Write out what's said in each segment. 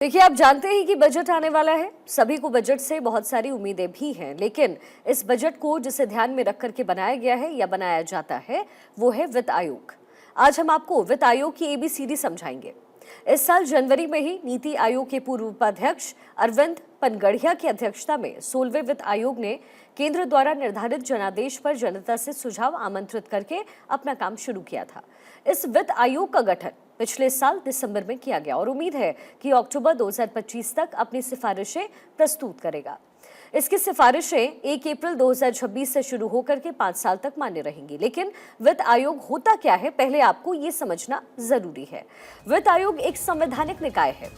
देखिए, आप जानते हैं कि बजट आने वाला है। सभी को बजट से बहुत सारी उम्मीदें भी हैं, लेकिन इस बजट को जिसे ध्यान में रख करके बनाया गया है या बनाया जाता है, वो है वित्त आयोग। आज हम आपको वित्त आयोग की एबीसीडी समझाएंगे। इस साल जनवरी में ही नीति आयोग के पूर्व उपाध्यक्ष अरविंद पनगड़िया की अध्यक्षता में 16वें वित्त आयोग ने केंद्र द्वारा निर्धारित जनादेश पर जनता से सुझाव आमंत्रित करके अपना काम शुरू किया था। इस वित्त आयोग का गठन पिछले साल दिसंबर में किया गया और उम्मीद है कि अक्टूबर 2025 तक अपनी सिफारिशें प्रस्तुत करेगा। इसकी सिफारिशें 1 अप्रैल 2026 से शुरू होकर के 5 साल तक मान्य रहेंगी। लेकिन वित्त आयोग होता क्या है, पहले आपको ये समझना जरूरी है। वित्त आयोग एक संवैधानिक निकाय है।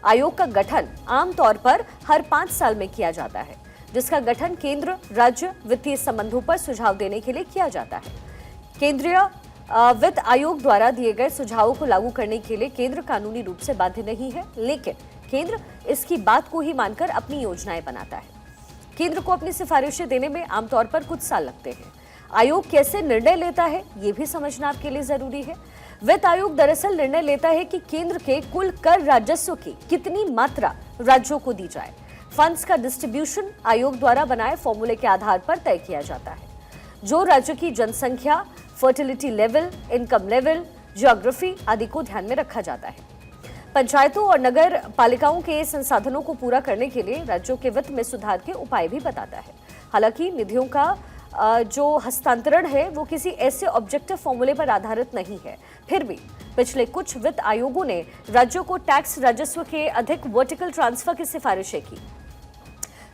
आयोग का गठन आमतौर पर हर 5 साल में किया जाता है, जिसका गठन केंद्र राज्य वित्तीय संबंधों पर सुझाव देने के लिए किया जाता है। केंद्रीय वित्त आयोग द्वारा दिए गए सुझावों को लागू करने के लिए केंद्र कानूनी रूप से बाध्य नहीं है, लेकिन केंद्र इसकी बात को ही मानकर अपनी योजनाएं बनाता है। केंद्र को अपनी सिफारिशें देने में आमतौर पर कुछ साल लगते हैं। आयोग कैसे निर्णय लेता है, ये भी समझना आपके लिए जरूरी है। वित्त आयोग दरअसल निर्णय लेता है कि केंद्र के कुल कर राजस्व की कितनी मात्रा राज्यों को दी जाए। फंड्स का डिस्ट्रीब्यूशन आयोग द्वारा बनाए फॉर्मूले के आधार पर तय किया जाता है, जो राज्य की जनसंख्या, fertility level, income level, geography आदि को ध्यान में रखा जाता है। पंचायतों और नगर पालिकाओं के संसाधनों को पूरा करने के लिए राज्यों के वित्त में सुधार के उपाय भी बताता है। हालांकि निधियों का जो हस्तांतरण है वो किसी ऐसे ऑब्जेक्टिव फॉर्मूले पर आधारित नहीं है। फिर भी पिछले कुछ वित्त आयोगों ने राज्यों को टैक्स राजस्व के अधिक वर्टिकल ट्रांसफर की सिफारिशें की।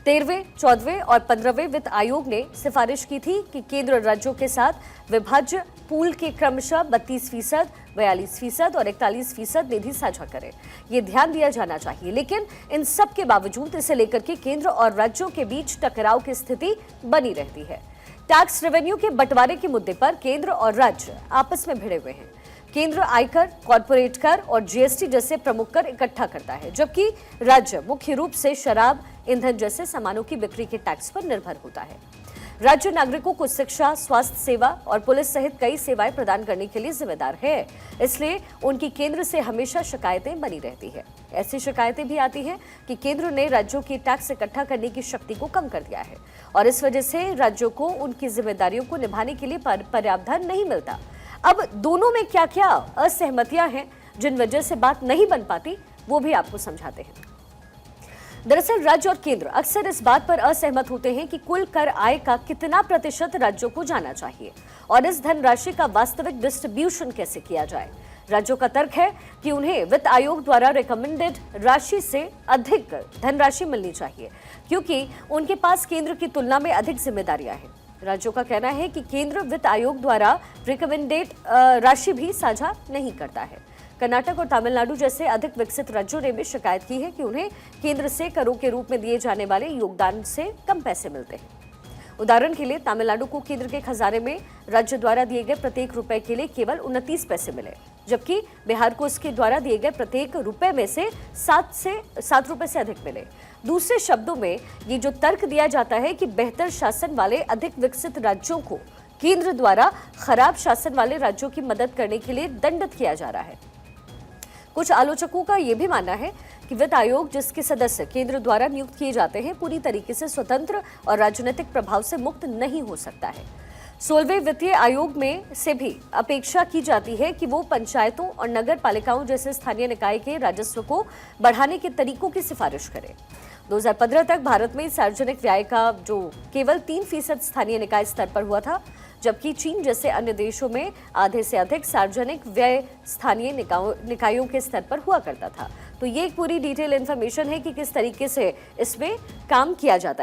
13वें, 14वें और 15वें वित्त आयोग ने सिफारिश की थी कि केंद्र राज्यों के साथ विभाज्य पूल के क्रमशः 32%, 42% और 41% निधि साझा करें। ये ध्यान दिया जाना चाहिए, लेकिन इन सब के बावजूद इसे लेकर के केंद्र और राज्यों के बीच टकराव की स्थिति बनी रहती है। टैक्स रेवेन्यू के बंटवारे के मुद्दे पर केंद्र और राज्य आपस में भिड़े हुए हैं। केंद्र आयकर, कॉर्पोरेट कर और जीएसटी जैसे प्रमुख कर इकट्ठा करता है, जबकि राज्य मुख्य रूप से शराब, ईंधन जैसे सामानों की बिक्री के टैक्स पर निर्भर होता है। राज्य नागरिकों को शिक्षा, स्वास्थ्य सेवा और पुलिस सहित कई सेवाएं प्रदान करने के लिए जिम्मेदार है, इसलिए उनकी केंद्र से हमेशा शिकायतें बनी रहती है। ऐसी शिकायतें भी आती हैं कि केंद्र ने राज्यों की टैक्स इकट्ठा करने की शक्ति को कम कर दिया है और इस वजह से राज्यों को उनकी जिम्मेदारियों को निभाने के लिए पर्याप्त धन नहीं मिलता। अब दोनों में क्या क्या असहमतियां हैं जिन वजह से बात नहीं बन पाती, वो भी आपको समझाते हैं। दरअसल राज्य और केंद्र अक्सर इस बात पर असहमत होते हैं कि कुल कर आय का कितना प्रतिशत राज्यों को जाना चाहिए और इस धनराशि का वास्तविक डिस्ट्रीब्यूशन कैसे किया जाए। राज्यों का तर्क है कि उन्हें वित्त आयोग द्वारा रिकमेंडेड राशि से अधिक धनराशि मिलनी चाहिए, क्योंकि उनके पास केंद्र की तुलना में अधिक जिम्मेदारियां हैं। राज्यों का कहना है कि केंद्र वित्त आयोग द्वारा रिकमेंडेड राशि भी साझा नहीं करता है। कर्नाटक और तमिलनाडु जैसे अधिक विकसित राज्यों ने भी शिकायत की है कि उन्हें केंद्र से करों के रूप में दिए जाने वाले योगदान से कम पैसे मिलते हैं। उदाहरण के लिए तमिलनाडु को केंद्र के खजाने में राज्य द्वारा दिए गए प्रत्येक रुपए के लिए केवल 29 पैसे मिले, जबकि बिहार को इसके द्वारा दिए गए प्रत्येक रुपए में से 7 रुपए से अधिक मिले। दूसरे शब्दों में ये जो तर्क दिया जाता है कि बेहतर शासन वाले अधिक विकसित राज्यों को केंद्र द्वारा खराब शासन वाले राज्यों की मदद करने के लिए दंडित किया जा रहा है। कुछ आलोचकों का यह भी मानना है कि वित्त आयोग, जिसके सदस्य केंद्र द्वारा नियुक्त किए जाते हैं, पूरी तरीके से स्वतंत्र और राजनीतिक प्रभाव से मुक्त नहीं हो सकता है। 16वें वित्तीय आयोग में से भी अपेक्षा की जाती है कि वो पंचायतों और नगर पालिकाओं जैसे स्थानीय निकाय के राजस्व को बढ़ाने के तरीकों की सिफारिश करे। 2015 तक भारत में सार्वजनिक व्यय का जो केवल 3% स्थानीय निकाय स्तर पर हुआ था, जबकि चीन जैसे अन्य देशों में आधे से अधिक सार्वजनिक व्यय स्थानीय निकायों के स्तर पर हुआ करता था। तो ये एक पूरी डिटेल इन्फॉर्मेशन है कि किस तरीके से इसमें काम किया जाता है।